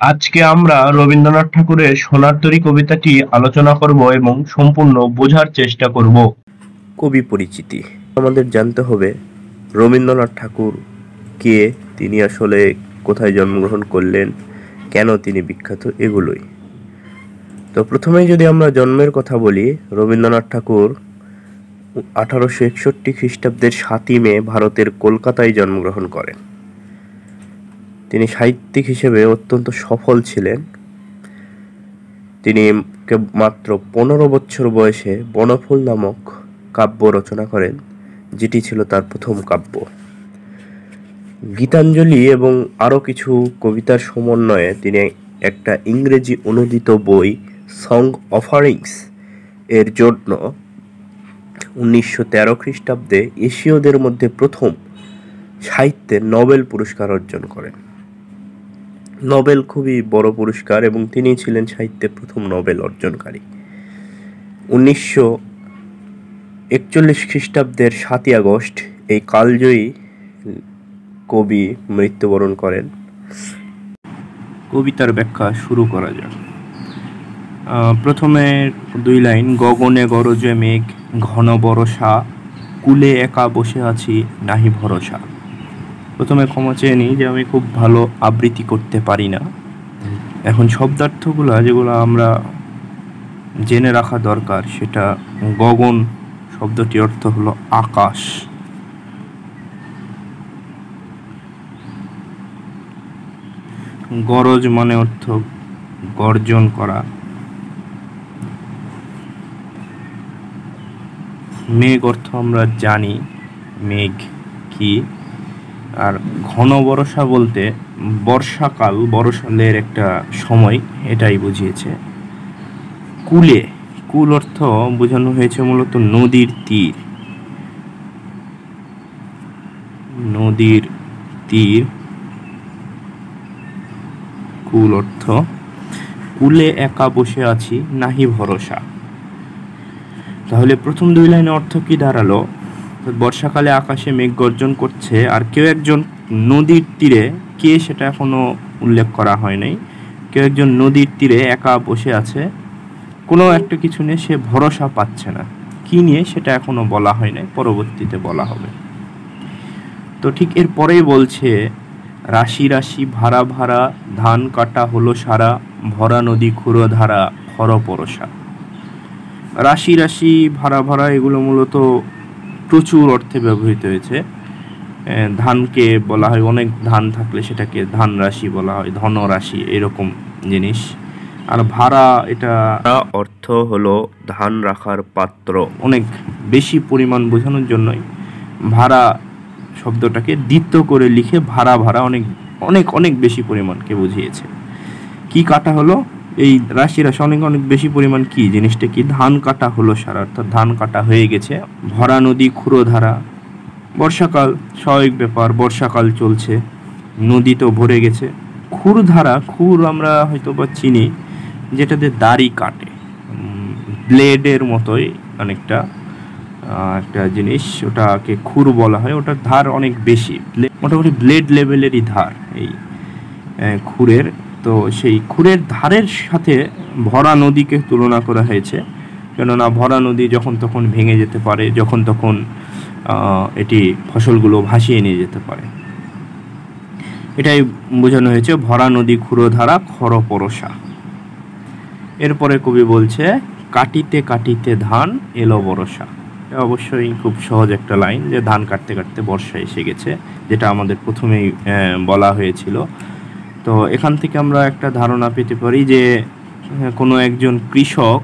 আজকে আমরা রবীন্দ্রনাথ ঠাকুরের সোনার তরী কবিতাটি আলোচনা করব এবং সম্পূর্ণ বোঝার চেষ্টা করব। কবি পরিচিতি আমাদের জানতে হবে রবীন্দ্রনাথ ঠাকুর কে, তিনি আসলে কোথায় জন্মগ্রহণ করলেন, কেন তিনি বিখ্যাত, এগুলোই। তো প্রথমেই যদি আমরা জন্মের কথা বলি, রবীন্দ্রনাথ ঠাকুর 1861 খ্রিস্টাব্দের 7ই মে ভারতের কলকাতায় জন্মগ্রহণ করেন। তিনি সাহিত্যিক হিসেবে অত্যন্ত সফল ছিলেন। তিনি মাত্র 15 বছর বয়সে বনফুল নামক কাব্য রচনা করেন, যেটি ছিল তার প্রথম কাব্য। গীতাঞ্জলি এবং আরও কিছু কবিতার সমন্বয়ে তিনি একটা ইংরেজি অনুদিত বই সং অফারিংস এর জন্য 1913 খ্রিস্টাব্দে এশীয়দের মধ্যে প্রথম সাহিত্যে নোবেল পুরস্কার অর্জন করেন। নোবেল খুবই বড় পুরস্কার এবং তিনি ছিলেন সাহিত্যে প্রথম নোবেল অর্জনকারী। 1941 খ্রিস্টাব্দের 7ই আগস্ট এই কালজয়ী কবি মৃত্যুবরণ করেন। কবিতার ব্যাখ্যা শুরু করা যাক। প্রথমে 2 লাইন, গগনে গরজে মেঘ ঘন বরষা, কুলে একা বসে আছি নাহি ভরসা। প্রথমে ক্ষমা চেয়ে নিই যে আমি খুব ভালো আবৃত্তি করতে পারি না। এখন শব্দার্থগুলো যেগুলো আমরা জেনে রাখা দরকার, সেটা গগন শব্দটির অর্থ হলো আকাশ। গরজ মানে অর্থ গর্জন করা। মেঘ অর্থ আমরা জানি মেঘ কি। আর ঘন বর্ষা বলতে বর্ষাকাল, বর্ষালের একটা সময়, এটাই বুঝিয়েছে। কুলে, কুল অর্থ বোঝানো হয়েছে মূলত নদীর তীর। নদীর তীর কুল অর্থ। কুলে একা বসে আছি নাহি ভরসা। তাহলে প্রথম 2 লাইনে অর্থ কি দাঁড়ালো? বর্ষাকালে আকাশে মেঘ গর্জন করছে, আর কেউ একজন নদীর তীরে, কে সেটা এখনো উল্লেখ করা হয় নাই, কেউ একজন নদীর তীরে একা বসে আছে, কোনো একটা কিছু নিয়ে সে ভরসা পাচ্ছে না। কি নিয়ে সেটা এখনো বলা হয় নাই, পরবর্তীতে বলা হবে। তো ঠিক এর পরেই বলছে, রাশি রাশি ভাড়া ভাড়া ধান কাটা হলো সারা, ভরা নদী ক্ষুরো ধারা হর পরশা। রাশি রাশি ভাড়া ভাড়া এগুলো মূলত প্রচুর অর্থে ব্যবহৃত হয়েছে। ধানকে বলা হয়, অনেক ধান থাকলে সেটাকে ধান রাশি বলা হয়, ধনরাশি এরকম জিনিস। আর ভাড়া, এটা অর্থ হলো ধান রাখার পাত্র। অনেক বেশি পরিমাণ বোঝানোর জন্যই ভাড়া শব্দটাকে দ্বিত্ব করে লিখে ভাড়া ভাড়া অনেক অনেক অনেক বেশি পরিমাণকে বুঝিয়েছে। কি কাটা হলো? এই রাশি রাশি অনেক অনেক বেশি পরিমাণ কি জিনিসটা কি? ধান কাটা হলো সারা, অর্থাৎ ধান কাটা হয়ে গেছে। ভরা নদী ক্ষুরো ধারা, বর্ষাকাল স্বাভাবিক ব্যাপার, বর্ষাকাল চলছে, নদী তো ভরে গেছে। ক্ষুর ধারা, ক্ষুর আমরা হয়তো বা চিনি, যেটাতে দাড়ি কাটে, ব্লেডের মতোই অনেকটা একটা জিনিস, ওটাকে ক্ষুর বলা হয়। ওটার ধার অনেক বেশি, মোটামুটি ব্লেড লেভেলেরই ধার এই ক্ষুরের। তো সেই ক্ষুরের ধারের সাথে ভরা নদীকে তুলনা করা হয়েছে, কেননা ভরা নদী যখন তখন ভেঙে যেতে পারে, যখন তখন এটি ফসলগুলো ভাসিয়ে নিয়ে যেতে পারে। এটাই বোঝানো হয়েছে ভরা নদী ক্ষুরো ধারা খর পরশা। এরপরে কবি বলছে, কাটিতে কাটিতে ধান এলো বরষা। অবশ্যই খুব সহজ একটা লাইন, যে ধান কাটতে কাটতে বর্ষা এসে গেছে, যেটা আমাদের প্রথমেই বলা হয়েছিল। তো এখান থেকে আমরা একটা ধারণা পেতে পারি যে কোনো একজন কৃষক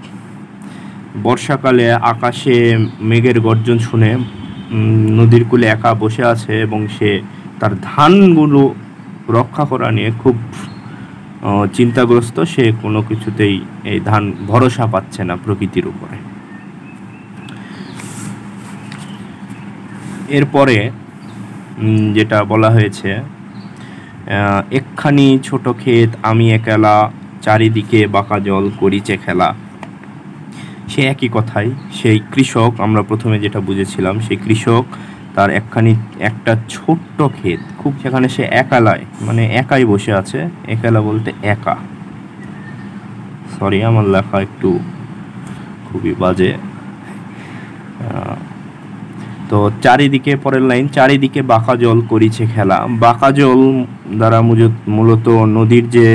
বর্ষাকালে আকাশে মেঘের গর্জন শুনে নদীর কূলে একা বসে আছে এবং সে তার ধানগুলো রক্ষা করা নিয়ে খুব চিন্তাগ্রস্ত। সে কোনো কিছুতেই এই ধান ভরসা পাচ্ছে না প্রকৃতির উপরে। এরপরে যেটা বলা হয়েছে, একখানি ছোট ক্ষেত আমি একলা, চারিদিকে বাঁকা জল করিছে খেলা। সে একই কথাই, সেই কৃষক, আমরা প্রথমে যেটা বুঝেছিলাম, সেই কৃষক তার একটা ছোট্ট ক্ষেত, খুব সেখানে সে একালায়, মানে একাই বসে আছে। একালা বলতে একা, সরি আমার লেখা একটু খুবই বাজে। তো চারিদিকে, পরের লাইন, চারিদিকে বাঁকা জল করিছে খেলা। বাঁকা জল দ্বারা মূলত নদীর যে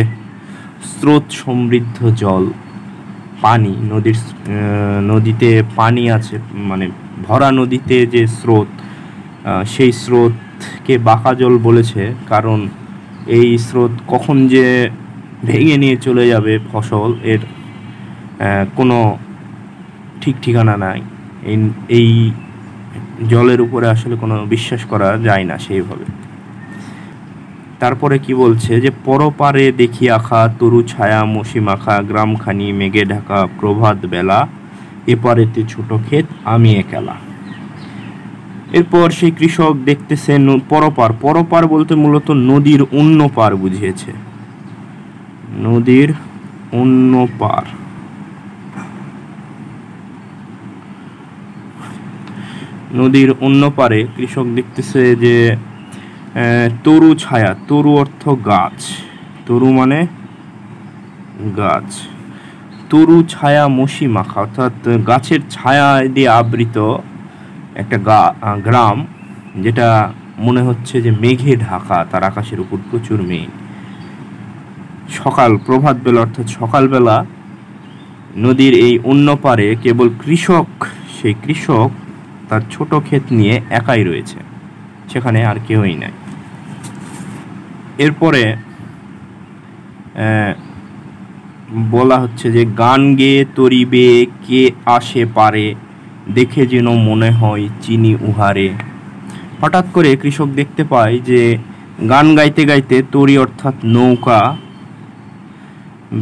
স্রোত সমৃদ্ধ জল, পানি, নদীতে পানি আছে, মানে ভরা নদীতে যে স্রোত, সেই স্রোতকে বাঁকা জল বলেছে, কারণ এই স্রোত কখন যে ভেঙে নিয়ে চলে যাবে ফসল, এর কোনো ঠিক ঠিকানা নাই। এই জলের উপরে আসলে কোনো বিশ্বাস করা যায় না সেইভাবে। তারপরে কি বলছে যে পরপারে দেখি আখা, তরু ছায়া মশি মাখা, গ্রামখানি মেঘে ঢাকা, প্রভাত বেলা, এপারেতে ছোট ক্ষেত আমি একেলা। এরপর সেই কৃষক দেখতেছে পরপার। পরপার বলতে মূলত নদীর অন্য পার বুঝিয়েছে, নদীর অন্য পার। নদীর অন্য পারে কৃষক দেখতেছে যে তরু ছায়া, তরু অর্থ গাছ, তরু মানে গাছ, তরু ছায়া মশি মাখা, অর্থাৎ গাছের ছায়া দিয়ে আবৃত একটা গ্রাম, যেটা মনে হচ্ছে যে মেঘে ঢাকা, তার আকাশের উপর প্রচুর মেঘ। সকাল, প্রভাত বেলা অর্থাৎ সকালবেলা নদীর এই অন্য পারে কেবল কৃষক, সেই কৃষক তার ছোট ক্ষেত নিয়ে একাই রয়েছে, সেখানে আর কেউই নাই। এরপরে বলা হচ্ছে যে গান গেয়ে তরিবে কে আসে পারে, দেখে যেন মনে হয় চিনি উহারে। হঠাৎ করে কৃষক দেখতে পায় যে গান গাইতে গাইতে তরি অর্থাৎ নৌকা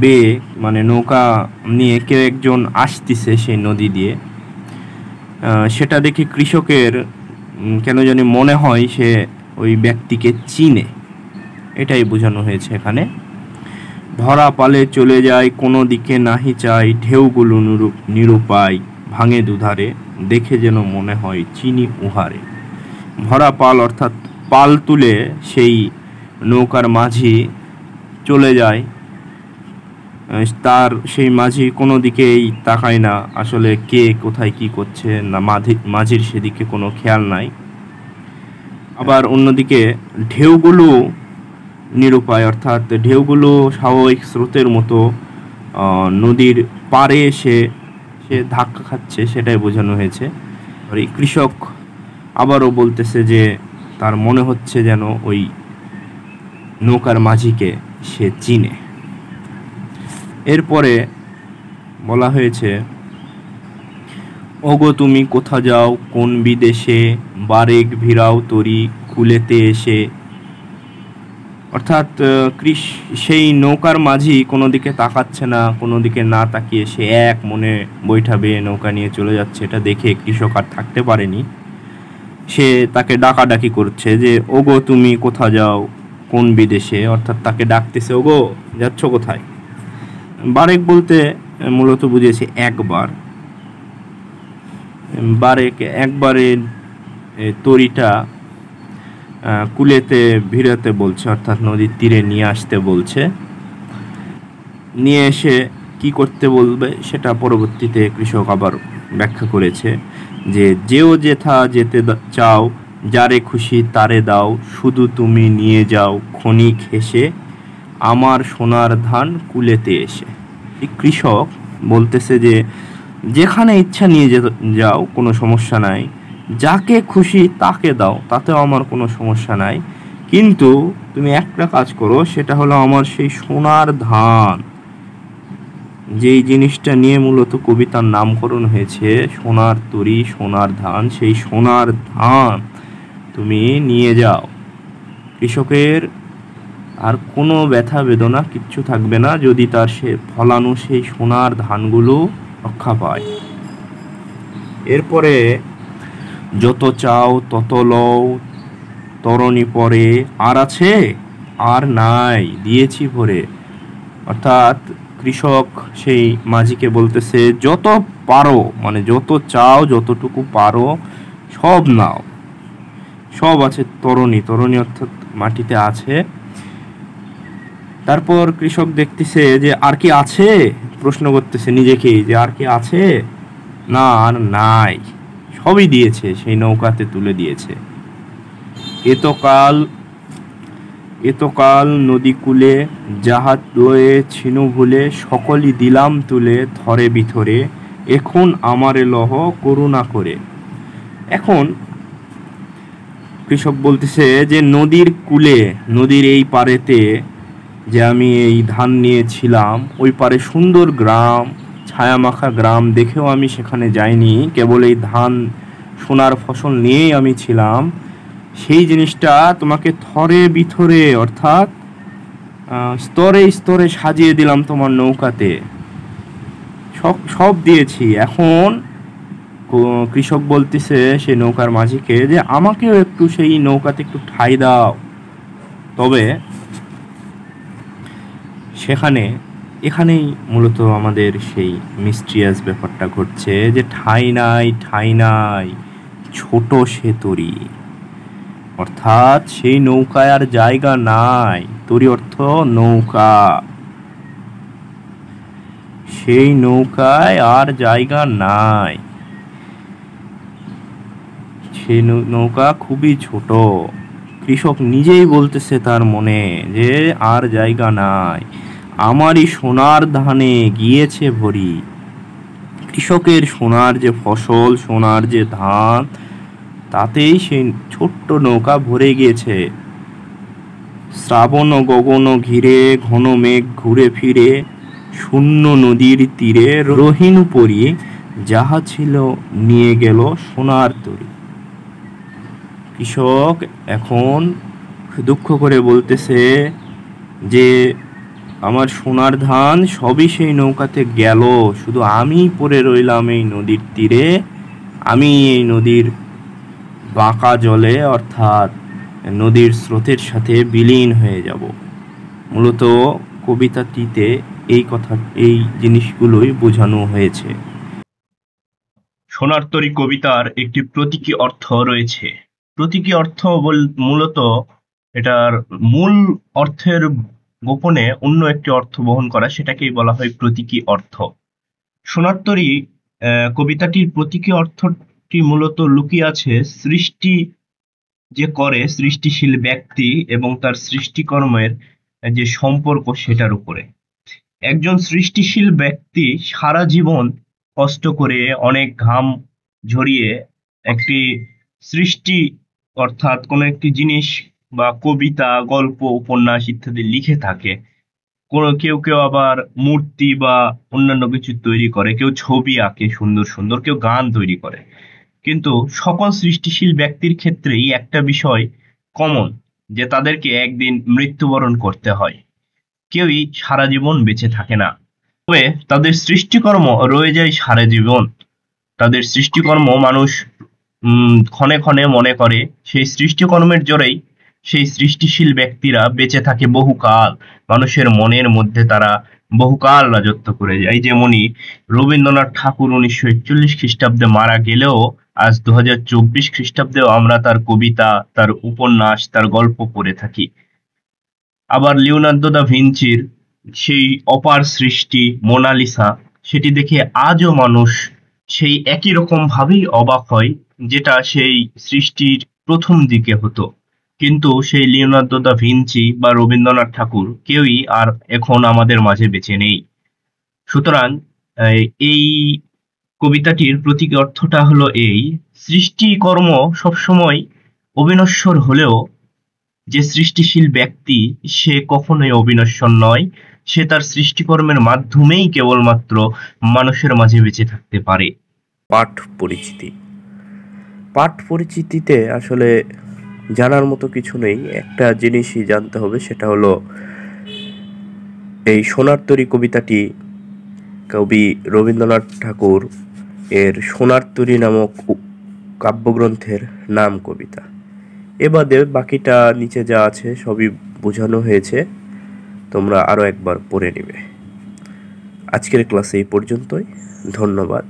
বেয়ে, মানে নৌকা নিয়ে কেউ একজন আসতেছে সেই নদী দিয়ে। সেটা দেখে কৃষকের কেন জানি মনে হয় সে ওই ব্যক্তিকে চিনে, এটাই বোঝানো হয়েছে এখানে। ভরা পালে চলে যায়, কোনো দিকে নাহি চাই, ঢেউগুলো নিরুপায়, ভাঙে দুধারে, দেখে যেন মনে হয় চিনি উহারে। ভরা পাল অর্থাৎ পাল তুলে সেই নৌকার মাঝি চলে যায়, তার সেই মাঝি কোনো দিকেই তাকায় না, আসলে কে কোথায় কি করছে না, মাঝির সেদিকে কোনো খেয়াল নাই। আবার অন্যদিকে ঢেউগুলো নিরুপায়, অর্থাৎ ঢেউগুলো স্বাভাবিক স্রোতের মতো নদীর পাড়ে এসে সে ধাক্কা খাচ্ছে, সেটাই বোঝানো হয়েছে। আর এই কৃষক আবারও বলতেছে যে তার মনে হচ্ছে যেন ওই নৌকার মাঝিকে সে চিনে। এরপরে বলা হয়েছে ওগো তুমি কোথা যাও কোন বিদেশে, বারেক ভিড়াও তরি কুলেতে এসে। অর্থাৎ সেই নৌকার মাঝি কোনো দিকে তাকাচ্ছে না, কোনো দিকে না তাকিয়ে সে এক মনে বৈঠা বেয়ে নৌকা নিয়ে চলে যাচ্ছে। এটা দেখে কৃষক আর থাকতে পারেনি, সে তাকে ডাকাডাকি করছে যে ওগো তুমি কোথা যাও কোন বিদেশে, অর্থাৎ তাকে ডাকতেছে ওগো যাচ্ছ কোথায়। বারেক বলতে মূলত বুঝিয়েছে একবার, বারেক একবারে তরিটা কুলেতে ভিড়াতে বলছে, অর্থাৎ নদীর তীরে নিয়ে আসতে বলছে। নিয়ে এসে কি করতে বলবে সেটা পরবর্তীতে কৃষক আবার ব্যাখ্যা করেছে যে যেও যেথা যেতে চাও, যারে খুশি তারে দাও, শুধু তুমি নিয়ে যাও ক্ষণিক হেসে, আমার সোনার ধান কুলেতে এসে। এই কৃষক বলতেছে যে যেখানে ইচ্ছা নিয়ে যাও, কোনো সমস্যা নাই, যাকে খুশি তাকে দাও, তাতেও আমার কোনো সমস্যা নাই, কিন্তু তুমি একটা কাজ করো, সেটা হলো আমার সেই সোনার ধান, যেই জিনিসটা নিয়ে মূলত কবিতার নামকরণ হয়েছে, সোনার তরী সোনার ধান, সেই সোনার ধান তুমি নিয়ে যাও। কৃষকের আর কোনো ব্যথা বেদনা কিচ্ছু থাকবে না যদি তার সে ফলানো সেই সোনার ধানগুলো রক্ষা পায়। এরপরে যত চাও তত লও, তরণী পরে আর আছে আর নাই, দিয়েছি ভরে। অর্থাৎ কৃষক সেই মাঝিকে বলতেছে যত পারো, মানে যত চাও যতটুকু পারো সব নাও, সব আছে, তরণী, তরণী অর্থাৎ মাটিতে আছে। তারপর কৃষক দেখতেছে যে আর কি আছে, প্রশ্ন করতেছে নিজেকেই যে আর কি আছে, না আর নাই, সবই দিয়েছে, সেই নৌকাতে তুলে দিয়েছে। এতকাল এতকাল নদী কূলে জাহাজ লয়ে ছিনু ভুলে, সকলই দিলাম তুলে থরে বিথরে, এখন আমারে লহ করুণা করে। এখন কৃষক বলতেছে যে নদীর কূলে, নদীর এই পারেতে যে আমি এই ধান নিয়েছিলাম, ওই পারে সুন্দর গ্রাম, ছায়ামাখা গ্রাম, দেখেও আমি সেখানে যাইনি, কেবল এই ধান সোনার ফসল নিয়েই আমি ছিলাম। সেই জিনিসটা তোমাকে থরে বিথরে অর্থাৎ স্তরে স্তরে সাজিয়ে দিলাম তোমার নৌকাতে, সব সব দিয়েছি। এখন কৃষক বলতেছে সেই নৌকার মাঝিকে যে আমাকেও একটু সেই নৌকাতে একটু ঠাঁই দাও। তবে এখানেই মূলত আমাদের সেই মিস্ট্রিয়াস ব্যাপারটা ঘটছে যে ঠাঁই নাই, ঠাঁই নাই, ছোট সে তরী, অর্থাৎ সেই নৌকায় আর জায়গা নাই। তরী অর্থ নৌকা, সেই নৌকায় আর জায়গা নাই, সেই নৌকা খুবই ছোট। কৃষক নিজেই বলতেছে তার মনে যে আর জায়গা নাই, আমারই সোনার ধানে গিয়েছে ভরি। কৃষকের সোনার যে ফসল, সোনার যে ধান, তাতেই সেই ছোট্ট নৌকা ভরে গিয়েছে। শ্রাবণ গগন ঘিরে ঘন মেঘ ঘুরে ফিরে, শূন্য নদীর তীরে রহিনু পরি, যাহা ছিল নিয়ে গেল সোনার তরী। কৃষক এখন দুঃখ করে বলতেছে যে আমার সোনার ধান সবই সেই নৌকাতে গেল, শুধু আমি পড়ে রইলাম এই নদীর তীরে। আমি এই নদীর বাঁকা জলে অর্থাৎ নদীর স্রোতের সাথে বিলীন হয়ে যাব। মূলত কবিতাটিতে এই জিনিসগুলোই বোঝানো হয়েছে। সোনার তরী কবিতার একটি প্রতীকী অর্থ রয়েছে। প্রতীকী অর্থ মূলত এটার মূল অর্থের গোপনে অন্য একটি অর্থ বহন করা, সেটাকেই বলা হয় প্রতীকী অর্থ। সোনার তরী কবিতাটির প্রতীকী অর্থটি মূলত লুকিয়ে আছে সৃষ্টি যে করে সৃষ্টিশীল ব্যক্তি এবং তার সৃষ্টিকর্মের যে সম্পর্ক, সেটার উপরে। একজন সৃষ্টিশীল ব্যক্তি সারা জীবন কষ্ট করে অনেক ঘাম ঝরিয়ে একটি সৃষ্টি অর্থাৎ কোনো একটি জিনিস বা কবিতা, গল্প, উপন্যাস ইত্যাদি লিখে থাকে। কেউ কেউ আবার মূর্তি বা অন্যান্য কিছু তৈরি করে, কেউ ছবি আঁকে সুন্দর সুন্দর, কেউ গান তৈরি করে। কিন্তু সকল সৃষ্টিশীল ব্যক্তির ক্ষেত্রেই একটা বিষয় কমন, যে তাদেরকে একদিন মৃত্যুবরণ করতে হয়। কেউই সারা জীবন বেঁচে থাকে না, তবে তাদের সৃষ্টিকর্ম রয়ে যায় সারা জীবন। তাদের সৃষ্টিকর্ম মানুষ ক্ষণে ক্ষণে মনে করে, সেই সৃষ্টিকর্মের জোরেই সেই সৃষ্টিশীল ব্যক্তিরা বেঁচে থাকে বহুকাল, মানুষের মনের মধ্যে তারা বহুকাল রাজত্ব করে যায়। যেমনি রবীন্দ্রনাথ ঠাকুর 1941 খ্রিস্টাব্দে মারা গেলেও আজ 2024 খ্রিস্টাব্দেও আমরা তার কবিতা, তার উপন্যাস, তার গল্প পড়ে থাকি। আবার লিওনার্দো দা ভিঞ্চির সেই অপার সৃষ্টি মোনালিসা, সেটি দেখে আজও মানুষ সেই একই রকম ভাবেই অবাক হয়, যেটা সেই সৃষ্টির প্রথম দিকে হতো। কিন্তু সেই লিওনার্দো দা ভিঞ্চি বা রবীন্দ্রনাথ ঠাকুর কেউই আর এখন আমাদের মাঝে বেঁচে নেই। সুতরাং এই কবিতাটির প্রতীক অর্থটা হলো এই: সৃষ্টিকর্ম সবসময় অবিনশ্বর হলেও যে সৃষ্টিশীল ব্যক্তি, সে কখনোই অবিনশ্বর নয়। সে তার সৃষ্টিকর্মের মাধ্যমেই কেবলমাত্র মানুষের মাঝে বেঁচে থাকতে পারে। পাঠ পরিচিতি। পাঠ পরিচিতিতে আসলে জানার মতো কিছু নেই, একটা জিনিসই জানতে হবে, সেটা হলো এই সোনার তরী কবিতাটি কবি রবীন্দ্রনাথ ঠাকুর এর সোনার তরী নামক কাব্যগ্রন্থের নাম কবিতা। এবাদে বাকিটা নিচে যা আছে সবই বোঝানো হয়েছে, তোমরা আরও একবার পড়ে নেবে। আজকের ক্লাসে এই পর্যন্তই, ধন্যবাদ।